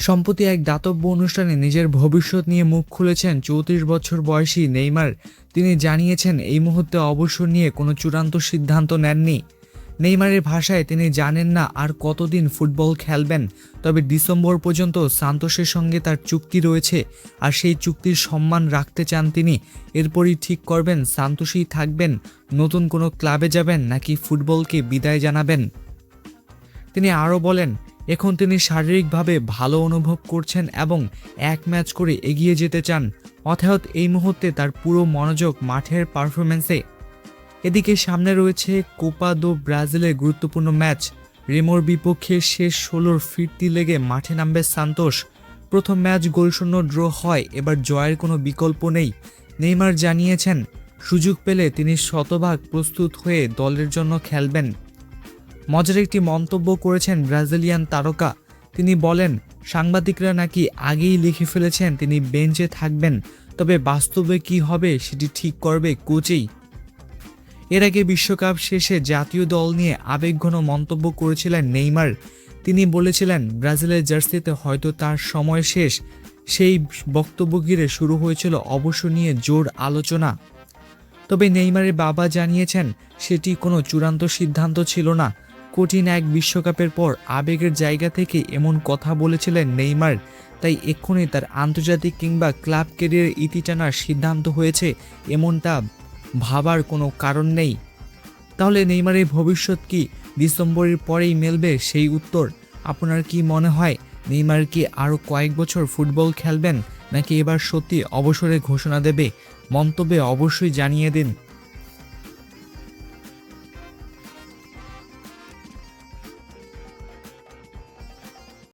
সম্প্রতি এক দাতব্য অনুষ্ঠানে নিজের ভবিষ্যৎ নিয়ে মুখ খুলেছেন ৩৪ বছর বয়সী নেইমার। তিনি জানিয়েছেন এই মুহূর্তে অবসর নিয়ে কোনো চূড়ান্ত সিদ্ধান্ত নেননি। নেইমারের ভাষায় তিনি জানেন না আর কতদিন ফুটবল খেলবেন, তবে ডিসেম্বর পর্যন্ত সান্তোসের সঙ্গে তার চুক্তি রয়েছে আর সেই চুক্তির সম্মান রাখতে চান তিনি। এরপরই ঠিক করবেন সান্তোসেই থাকবেন, নতুন কোনো ক্লাবে যাবেন নাকি ফুটবলকে বিদায় জানাবেন। তিনি আরও বলেন, এখন তিনি শারীরিকভাবে ভালো অনুভব করছেন এবং এক ম্যাচ করে এগিয়ে যেতে চান। অর্থাৎ এই মুহূর্তে তার পুরো মনোযোগ মাঠের পারফরম্যান্সে। এদিকে সামনে রয়েছে কোপা দো ব্রাজিলের গুরুত্বপূর্ণ ম্যাচ। রেমোর বিপক্ষে শেষ ১৬ ফিরতি লেগে মাঠে নামবে সান্তোস। প্রথম ম্যাচ গোলশূন্য ড্র হয়, এবার জয়ের কোনো বিকল্প নেই। নেইমার জানিয়েছেন সুযোগ পেলে তিনি শতভাগ প্রস্তুত হয়ে দলের জন্য খেলবেন। মজার একটি মন্তব্য করেছেন ব্রাজিলিয়ান তারকা। তিনি বলেন, সাংবাদিকরা নাকি আগেই লিখে ফেলেছেন তিনি বেঞ্চে থাকবেন, তবে বাস্তবে কি হবে সেটি ঠিক করবে কোচই। এর আগে বিশ্বকাপ শেষে জাতীয় দল নিয়ে আবেগঘন মন্তব্য করেছিলেন নেইমার। তিনি বলেছিলেন ব্রাজিলের জার্সিতে হয়তো তার সময় শেষ। সেই বক্তব্য ঘিরে শুরু হয়েছিল অবসর নিয়ে জোর আলোচনা। তবে নেইমারের বাবা জানিয়েছেন সেটি কোনো চূড়ান্ত সিদ্ধান্ত ছিল না। কঠিন এক বিশ্বকাপের পর আবেগের জায়গা থেকে এমন কথা বলেছিলেন নেইমার, তাই এক্ষুনি তার আন্তর্জাতিক কিংবা ক্লাব ক্যারিয়ারে ইতি টানার সিদ্ধান্ত হয়েছে এমনটা ভাবার কোনো কারণ নেই। তাহলে নেইমারের ভবিষ্যৎ কি ডিসেম্বরের পরেই মেলবে সেই উত্তর? আপনার কি মনে হয় নেইমার কি আরও কয়েক বছর ফুটবল খেলবেন নাকি এবার সত্যি অবসরের ঘোষণা দেবে? মন্তব্যে অবশ্যই জানিয়ে দিন।